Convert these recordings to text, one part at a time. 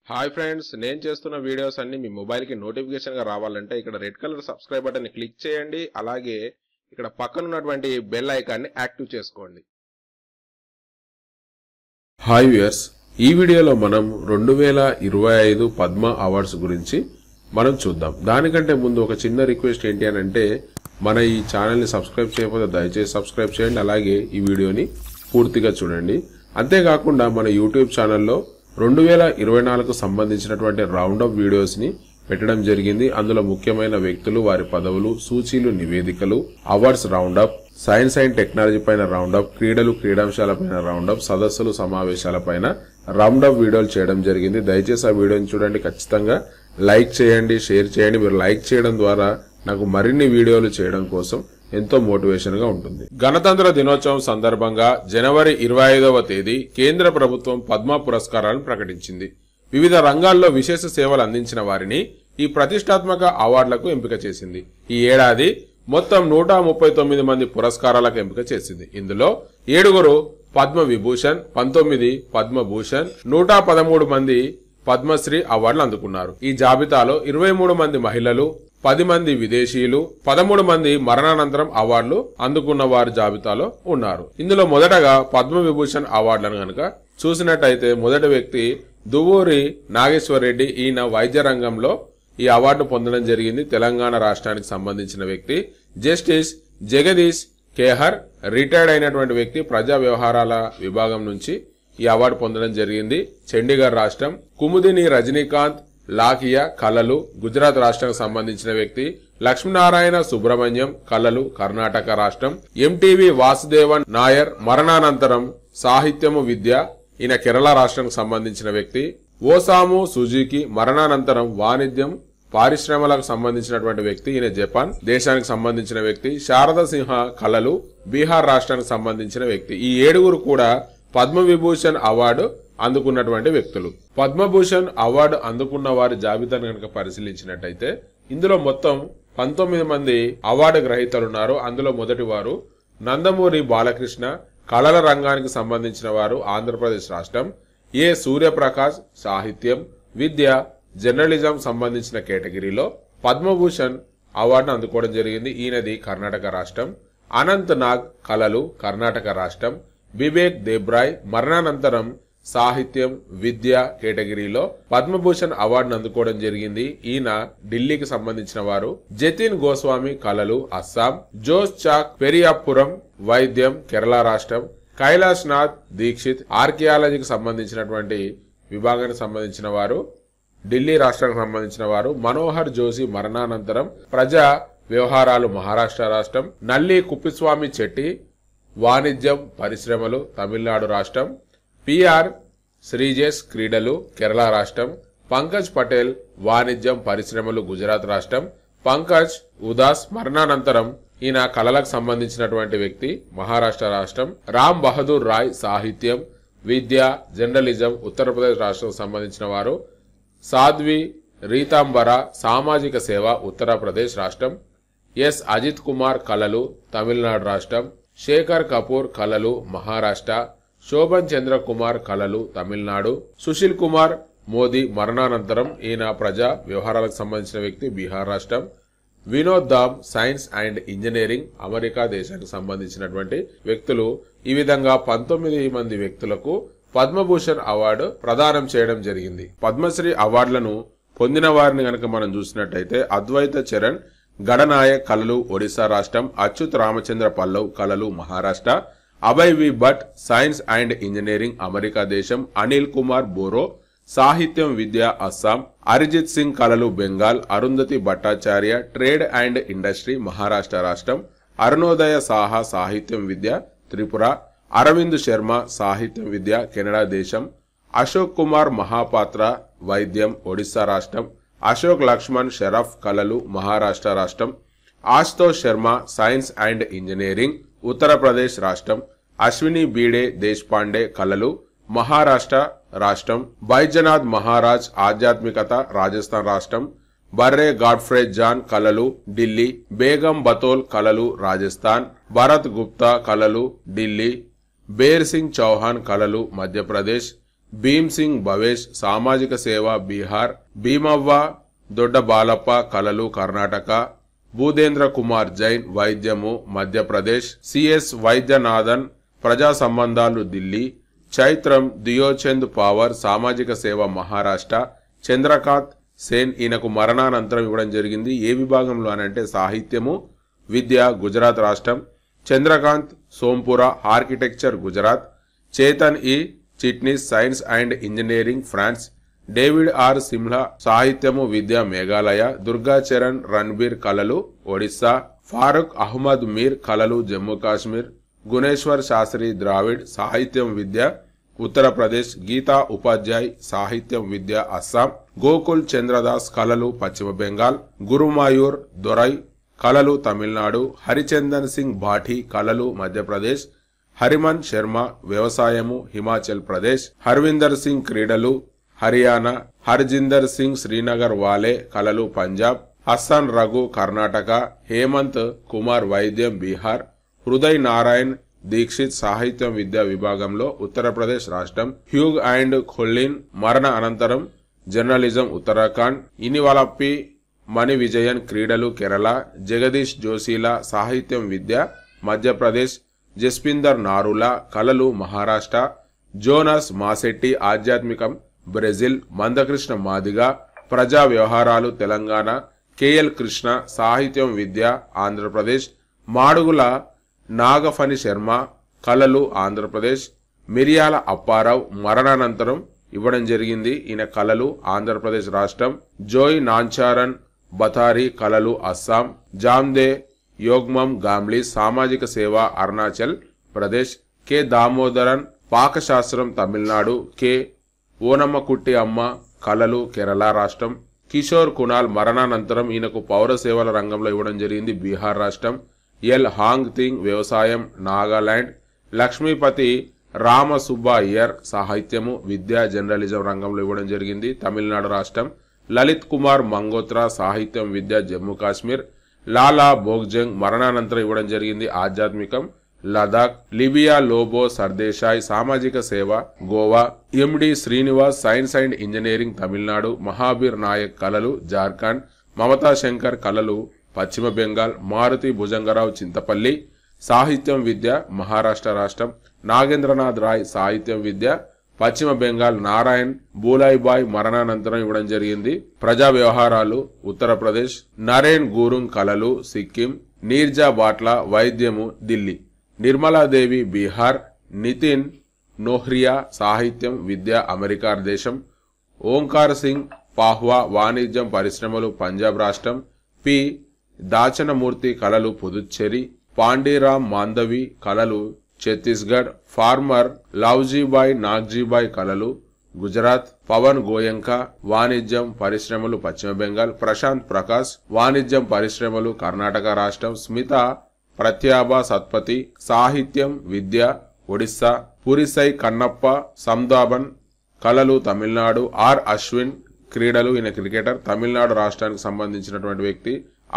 Hi friends, నేను చేస్తున్న videos అన్ని మీ మొబైల్ కి నోటిఫికేషన్ గా రావాలంటే ఇక్కడ రెడ్ కలర్ సబ్స్క్రైబ్ బటన్ ని క్లిక్ చేయండి. అలాగే ఇక్కడ పక్కన ఉన్నటువంటి బెల్ ఐకాన్ ని యాక్టివ్ చేసుకోండి. హాయ్ వ్యూయర్స్, ఈ వీడియోలో మనం 2025 పద్మ అవార్డ్స్ గురించి మనం చూద్దాం. దానికంటే ముందు ఒక చిన్న రిక్వెస్ట్ ఏంటి అని అంటే, మన ఈ ఛానల్ ని సబ్స్క్రైబ్ చేయకపోతే దయచేసి సబ్స్క్రైబ్ చేయండి. అలాగే ఈ వీడియోని పూర్తిగా చూడండి. అంతేకాకుండా మన యూట్యూబ్ ఛానల్లో 2024కు సంబంధించినటువంటి రౌండ్ అప్ వీడియోస్ ని పెట్టడం జరిగింది. అందులో ముఖ్యమైన వ్యక్తులు, వారి పదవులు, సూచీలు, నివేదికలు, awards round up, science and technology పైన రౌండ్ అప్, క్రీడలు, క్రీడాంశాలపైన రౌండ్ అప్, సదస్సులు, సమావేశాలపైన రౌండ్ అప్ వీడియోలు చేయడం జరిగింది. దయచేసి ఆ వీడియోని చూడండి. ఖచ్చితంగా లైక్ చేయండి, షేర్ చేయండి. మీరు లైక్ చేయడం ద్వారా నాకు మరిన్ని వీడియోలు చేయడం కోసం ఎంతో మోటివేషన్ గా ఉంటుంది. గణతంత్ర దినోత్సవం సందర్భంగా జనవరి 25వ తేదీ కేంద్ర ప్రభుత్వం పద్మ పురస్కారాలను ప్రకటించింది. వివిధ రంగాల్లో విశేష సేవలు అందించిన వారిని ఈ ప్రతిష్టాత్మక అవార్డులకు ఎంపిక చేసింది. ఈ ఏడాది మొత్తం 139 మంది పురస్కారాలకు ఎంపిక చేసింది. ఇందులో 7 పద్మ విభూషణ్, 19 పద్మభూషణ్, 113 మంది పద్మశ్రీ అవార్డులు అందుకున్నారు. ఈ జాబితాలో 23 మంది మహిళలు, 10 మంది విదేశీయులు, 13 మంది మరణానంతరం అవార్డులు అందుకున్న వారి జాబితాలో ఉన్నారు. ఇందులో మొదటగా పద్మ విభూషణ్ అవార్డులను గనక చూసినట్టయితే మొదటి వ్యక్తి దువ్వూరి నాగేశ్వర్ రెడ్డి. ఈయన వైద్య రంగంలో ఈ అవార్డు పొందడం జరిగింది. తెలంగాణ రాష్ట్రానికి సంబంధించిన వ్యక్తి. జస్టిస్ జగదీష్ కేహర్, రిటైర్డ్ అయినటువంటి వ్యక్తి, ప్రజా వ్యవహారాల విభాగం నుంచి ఈ అవార్డు పొందడం జరిగింది. చండీగఢ్ రాష్ట్రం. కుముదిని రజనీకాంత్ లాకియా, కళలు, గుజరాత్ రాష్ట్రానికి సంబంధించిన వ్యక్తి. లక్ష్మీనారాయణ సుబ్రహ్మణ్యం, కళలు, కర్ణాటక రాష్ట్రం. ఎంటీవీ వాసుదేవన్ నాయర్, మరణానంతరం సాహిత్యము, విద్య, ఈయన కేరళ రాష్ట్రానికి సంబంధించిన వ్యక్తి. ఓసాము సుజుకి, మరణానంతరం వాణిజ్యం, పారిశ్రమలకు సంబంధించినటువంటి వ్యక్తి, ఈయన జపాన్ దేశానికి సంబంధించిన వ్యక్తి. శారద సింహ, కళలు, బీహార్ రాష్ట్రానికి సంబంధించిన వ్యక్తి. ఈ 7 కూడా పద్మవిభూషణ్ అవార్డు అందుకున్నటువంటి వ్యక్తులు. పద్మభూషణ్ అవార్డు అందుకున్న వారి జాబితాను కనుక పరిశీలించినట్టయితే ఇందులో మొత్తం 19 మంది అవార్డు గ్రహీతలున్నారు. అందులో మొదటి వారు నందమూరి బాలకృష్ణ, కళల రంగానికి సంబంధించిన వారు, ఆంధ్రప్రదేశ్ రాష్ట్రం. ఏ సూర్యప్రకాష్, సాహిత్యం, విద్య, జర్నలిజం సంబంధించిన కేటగిరీలో పద్మభూషణ్ అవార్డును అందుకోవడం జరిగింది. ఈయనది కర్ణాటక రాష్ట్రం. అనంత్ నాగ్, కళలు, కర్ణాటక రాష్ట్రం. బిబేక్ దేబ్రాయ్, మరణానంతరం సాహిత్యం, విద్య కేటగిరీలో పద్మభూషణ్ అవార్డును అందుకోవడం జరిగింది. ఈయన ఢిల్లీకి సంబంధించిన వారు. జతిన్ గోస్వామి, కళలు, అస్సాం. జోస్ చాక్ పెరియాపురం, వైద్యం, కేరళ రాష్ట్రం. కైలాష్ నాథ్ దీక్షిత్, ఆర్కియాలజీకి సంబంధించినటువంటి విభాగానికి సంబంధించిన వారు, ఢిల్లీ రాష్ట్రానికి సంబంధించిన వారు. మనోహర్ జోషి, మరణానంతరం ప్రజా వ్యవహారాలు, మహారాష్ట్ర రాష్ట్రం. నల్లి కుప్పిస్వామి చెట్టి, వాణిజ్యం, పరిశ్రమలు, తమిళనాడు రాష్ట్రం. పిఆర్ శ్రీజేష్, క్రీడలు, కేరళ రాష్ట్రం. పంకజ్ పటేల్, వాణిజ్యం, పరిశ్రమలు, గుజరాత్ రాష్ట్రం. పంకజ్ ఉదాస్, మరణానంతరం ఈయన కళలకు సంబంధించినటువంటి వ్యక్తి, మహారాష్ట్ర రాష్ట్రం. రామ్ బహదూర్ రాయ్, సాహిత్యం, విద్య, జర్నలిజం, ఉత్తరప్రదేశ్ రాష్ట్రం సంబంధించిన వారు. సాధ్వి రీతాంబర, సామాజిక సేవ, ఉత్తరప్రదేశ్ రాష్ట్రం. ఎస్ అజిత్ కుమార్, కళలు, తమిళనాడు రాష్ట్రం. శేఖర్ కపూర్, కళలు, మహారాష్ట్ర. శోభన్ చంద్ర కుమార్, కళలు, తమిళనాడు. సుశీల్ కుమార్ మోదీ, మరణానంతరం ఈయన ప్రజా వ్యవహారాలకు సంబంధించిన వ్యక్తి, బీహార్ రాష్ట్రం. Vinod Dham, science and engineering, America దేశానికి సంబంధించినటువంటి వ్యక్తులు. ఈ విధంగా 19 మంది వ్యక్తులకు పద్మభూషణ్ అవార్డు ప్రదానం చేయడం జరిగింది. పద్మశ్రీ అవార్డులను పొందిన వారిని గనక మనం చూసినట్టయితే అద్వైత చరణ్, గడనాయక్, కళలు, ఒడిశా రాష్ట్రం. అచ్యుత్ రామచంద్ర పల్లవ్, కళలు, Maharashtra. Abhay V Bhat, science and engineering, America దేశం. అనిల్ కుమార్ బోరో, సాహిత్యం, విద్య, అస్సాం. అరిజిత్ సింగ్, కళలు, Bengal. Arundhati Bhattacharya, trade and industry, Maharashtra రాష్ట్రం. అరుణోదయ సాహా, సాహిత్యం, విద్య, త్రిపుర. అరవింద్ శర్మ, సాహిత్యం, విద్య, కెనడా దేశం. అశోక్ కుమార్ మహాపాత్ర, వైద్యం, ఒడిశా రాష్ట్రం. అశోక్ లక్ష్మణ్ షరఫ్, కళలు, మహారాష్ట్ర రాష్ట్రం. Ashutosh Sharma, science and engineering, Uttar Pradesh రాష్ట్రం. అశ్విని బీడే దేశపాండే, కళలు, మహారాష్ట్ర రాష్ట్రం. బైజనాథ్ మహారాజ్, ఆధ్యాత్మికత, రాజస్థాన్ రాష్ట్రం. బర్రే గాడ్ఫ్రే జాన్, కళలు, ఢిల్లీ. బేగం బతోల్, కళలు, రాజస్థాన్. భరత్ గుప్తా, కళలు, ఢిల్లీ. బేర్ సింగ్ చౌహాన్, కళలు, మధ్యప్రదేశ్. భీమ్ సింగ్ భవేష్ సామాజిక సేవ బీహార్, భీమవ్వ దొడ్డ బాలప్ప కళలు కర్ణాటక, భూదేంద్ర కుమార్ జైన్ వైద్యము మధ్యప్రదేశ్, సిఎస్ వైద్యనాథన్ ప్రజా సంబంధాలు ఢిల్లీ, చైత్రం దియోచంద్ పవార్ సామాజిక సేవ మహారాష్ట్ర, చంద్రకాంత్ సేన్ ఈయనకు మరణానంతరం ఇవ్వడం జరిగింది. ఏ విభాగంలో అనంటే సాహిత్యము విద్య గుజరాత్ రాష్ట్రం, Chandrakant Sompura architecture Gujarat, Chetan E Chitnis science and engineering France, David R Simla సాహిత్యము విద్య మేఘాలయ, దుర్గా చరణ్ రణ్బీర్ కళలు ఒడిస్సా, ఫారూక్ అహ్మద్ మీర్ కళలు జమ్మూ కాశ్మీర్, గుణేశ్వర్ శాస్త్రి ద్రావిడ్ సాహిత్యం విద్య ఉత్తరప్రదేశ్, గీతా ఉపాధ్యాయ్ సాహిత్యం విద్య అస్సాం, గోకుల్ చంద్రదాస్ కళలు పశ్చిమ బెంగాల్, గురుమాయూర్ దొరై కళలు తమిళనాడు, హరిచందన్ సింగ్ భాటి కళలు మధ్యప్రదేశ్, హరిమన్ శర్మ వ్యవసాయము హిమాచల్ ప్రదేశ్, హర్విందర్ సింగ్ క్రీడలు హర్యానా, హర్జిందర్ సింగ్ శ్రీనగర్ వాలే కళలు పంజాబ్, హస్సన్ రఘు కర్ణాటక, హేమంత్ కుమార్ వైద్యం బీహార్, హృదయ్ నారాయణ్ దీక్షిత్ సాహిత్యం విద్యా విభాగంలో ఉత్తరప్రదేశ్ రాష్ట్రం, హ్యూగ్ అండ్ ఖొల్లిన్ మరణ అనంతరం జర్నలిజం ఉత్తరాఖండ్, ఇనివలప్పి మణి విజయన్ క్రీడలు కేరళ, జగదీష్ జోషిలా సాహిత్యం విద్య మధ్యప్రదేశ్, జస్పిందర్ నారులా కళలు మహారాష్ట్ర, జోనస్ మాసెట్టి ఆధ్యాత్మికం బ్రెజిల్, మందకృష్ణ మాదిగ ప్రజా వ్యవహారాలు తెలంగాణ, కేఎల్ కృష్ణ సాహిత్యం విద్య ఆంధ్రప్రదేశ్, మాడుగుల నాగఫణి శర్మ కళలు ఆంధ్రప్రదేశ్, మిరియాల అప్పారావు మరణానంతరం ఇవ్వడం జరిగింది. ఈయన కళలు ఆంధ్రప్రదేశ్ రాష్ట్రం, జోయ్ నాంచారన్ బతారి కళలు అస్సాం, జామ్దే యోగ్మం గాంబ్లీ సామాజిక సేవ అరుణాచల్ ప్రదేశ్, కె దామోదరన్ పాకశాస్త్రం తమిళనాడు, కె ఓనమ్మకుట్టి అమ్మ కళలు కేరళ రాష్ట్రం, కిషోర్ కునాల్ మరణానంతరం ఈయనకు పౌర సేవల రంగంలో ఇవ్వడం జరిగింది బీహార్ రాష్ట్రం, ఎల్ హాంగ్ థింగ్ వ్యవసాయం నాగాలాండ్, లక్ష్మీపతి రామసుబ్బ అయ్యర్ సాహిత్యము విద్యా జర్నలిజం రంగంలో ఇవ్వడం జరిగింది తమిళనాడు రాష్ట్రం, లలిత్ కుమార్ మంగోత్రా సాహిత్యం విద్య జమ్మూ కాశ్మీర్, లాలా బోగ్జంగ్ మరణానంతరం ఇవ్వడం జరిగింది ఆధ్యాత్మికం లదాఖ్, లిబియా లోబో సర్దేశాయ్ సామాజిక సేవ Goa, MD Srinivas science and engineering Tamil Nadu, Mahabir Nayak కళలు జార్ఖండ్, మమతా శంకర్ కళలు పశ్చిమ బెంగాల్, మారుతి భుజంగరావు చింతపల్లి సాహిత్యం విద్య మహారాష్ట్ర రాష్ట్రం, నాగేంద్రనాథ్ రాయ్ సాహిత్యం విద్య పశ్చిమ బెంగాల్, నారాయణ్ బూలాయిబాయ్ మరణానంతరం ఇవ్వడం జరిగింది ప్రజా వ్యవహారాలు ఉత్తరప్రదేశ్, నరేన్ గూరుంగ్ కళలు సిక్కిం, నీర్జా బాట్లా వైద్యము ఢిల్లీ, నిర్మలాదేవి బీహార్, నితిన్ నోహ్రియా సాహిత్యం విద్య అమెరికా దేశం, ఓంకార్ సింగ్ పాహ్వా వాణిజ్యం పరిశ్రమలు పంజాబ్ రాష్ట్రం, పి దాచనమూర్తి కళలు పుదుచ్చేరి, పాండీరామ్ మాందవి కళలు ఛత్తీస్గఢ్, ఫార్మర్ లవ్జీబాయ్ నాగ్జీబాయ్ కళలు గుజరాత్, పవన్ గోయంకా వాణిజ్యం పరిశ్రమలు పశ్చిమ బెంగాల్, ప్రశాంత్ ప్రకాశ్ వాణిజ్యం పరిశ్రమలు కర్ణాటక రాష్ట్రం, స్మిత ప్రత్యాభ సత్పతి సాహిత్యం విద్య ఒడిస్సా, పురిసై కన్నప్ప సందాబన్ కళలు తమిళనాడు, ఆర్ అశ్విన్ క్రీడలు ఈయన క్రికెటర్ తమిళనాడు రాష్ట్రానికి సంబంధించినటువంటి వ్యక్తి,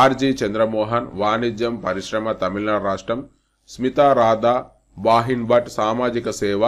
ఆర్జి చంద్రమోహన్ వాణిజ్యం పరిశ్రమ తమిళనాడు రాష్ట్రం, స్మితా రాధా బాహిన్ భట్ సామాజిక సేవ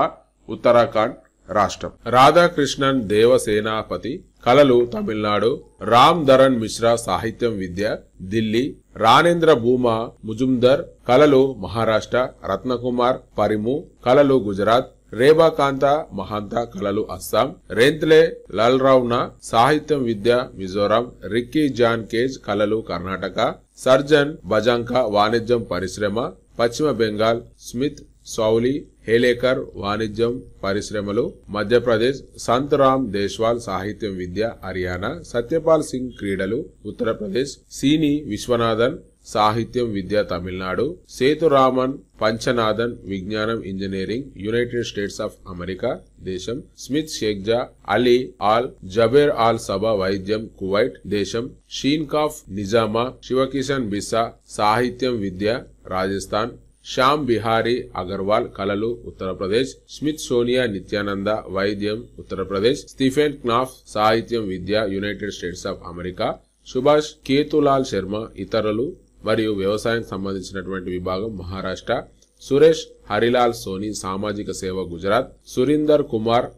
ఉత్తరాఖండ్ రాష్ట్రం, రాధాకృష్ణన్ దేవసేనాపతి కళలు తమిళనాడు, రామ్ ధరన్ మిశ్రా సాహిత్యం విద్య ఢిల్లీ, రానేంద్ర భూమా ముజుందర్ కళలు మహారాష్ట్ర, రత్నకుమార్ పరిము కళలు గుజరాత్, రేబాకాంత మహాంత కళలు అస్సాం, రేంత్లే లాల్రావునా సాహిత్యం విద్య మిజోరాం, రిక్కీ జాన్ కేజ్ కళలు కర్ణాటక, సర్జన్ బజాంకా వాణిజ్యం పరిశ్రమ పశ్చిమ బెంగాల్, స్మిత్ సౌలి హేలేకర్ వాణిజ్యం పరిశ్రమలు మధ్యప్రదేశ్, సంత్ రామ్ దేశ్వాల్ సాహిత్యం విద్య హర్యానా, సత్యపాల్ సింగ్ క్రీడలు ఉత్తరప్రదేశ్, సీని విశ్వనాథన్ సాహిత్యం విద్య తమిళనాడు, సేతురామన్ పంచనాథన్ విజ్ఞానం engineering United States of America దేశం, Smith Sheikha Ali Al Jaber Al Sabah వైద్యం కువైట్ దేశం, షీన్కాఫ్ నిజామా శివకిషన్ బిస్సా సాహిత్యం విద్య రాజస్థాన్, శ్యామ్ బిహారీ అగర్వాల్ కళలు ఉత్తరప్రదేశ్, స్మిత్ సోనియా నిత్యానంద వైద్యం ఉత్తరప్రదేశ్, స్టీఫెన్ క్నాఫ్ సాహిత్యం విద్య United States of America, Subhash Ketulal Sharma ఇతరులు మరియు వ్యవసాయం సంబంధించినటువంటి విభాగం మహారాష్ట్ర, సురేష్ హరిలాల్ సోని సామాజిక సేవ గుజరాత్, సురీందర్ కుమార్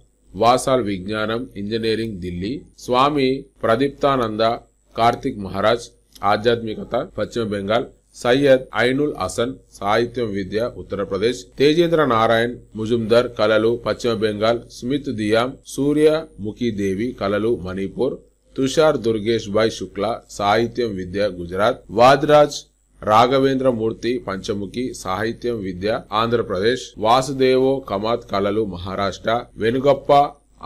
వాసాల్ విజ్ఞానం ఇంజనీరింగ్ ఢిల్లీ. స్వామి ప్రదీప్తానంద కార్తిక్ మహారాజ్ ఆధ్యాత్మికత పశ్చిమ బెంగాల్. సయ్యద్ ఐనుల్ హసన్ సాహిత్యం విద్య ఉత్తరప్రదేశ్. తేజేంద్ర నారాయణ్ ముజుందర్ కళలు పశ్చిమ బెంగాల్. స్మిత్ దియాం సూర్యముఖీదేవి కళలు మణిపూర్. తుషార్ దుర్గేష్ భాయ్ శుక్లా సాహిత్యం విద్య గుజరాత్. వాద్రాజ్ రాఘవేంద్ర మూర్తి పంచముఖి సాహిత్యం విద్య ఆంధ్రప్రదేశ్. వాసుదేవో కమాత్ కళలు మహారాష్ట్ర. వెనుగప్ప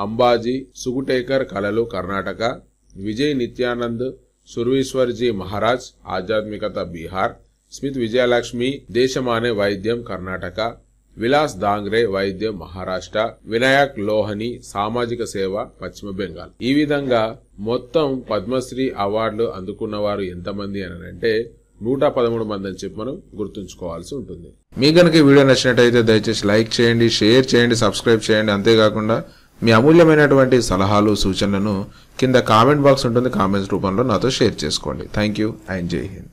అంబాజీ సుగుటేకర్ కళలు కర్ణాటక. విజయ్ నిత్యానంద్ సుర్వీశ్వర్జీ మహారాజ్ ఆధ్యాత్మికత బీహార్. స్మిత్ విజయలక్ష్మి దేశమానే వైద్యం కర్ణాటక. విలాస్ దాంగ్రే వైద్యం మహారాష్ట్ర. వినాయక్ లోహని సామాజిక సేవ పశ్చిమ బెంగాల్. ఈ విధంగా మొత్తం పద్మశ్రీ అవార్డులు అందుకున్న వారు ఎంతమంది అని అంటే 113 మంది అని చెప్పి మనం గుర్తుంచుకోవాల్సి ఉంటుంది. మీకు కనుక ఈ వీడియో నచ్చినట్టయితే దయచేసి లైక్ చేయండి, షేర్ చేయండి, సబ్స్క్రైబ్ చేయండి. అంతేకాకుండా మీ అమూల్యమైనటువంటి సలహాలు సూచనలను కింద కామెంట్ బాక్స్ ఉంటుంది, కామెంట్స్ రూపంలో నాతో షేర్ చేసుకోండి. థ్యాంక్ యూ అండ్ జై హింద్.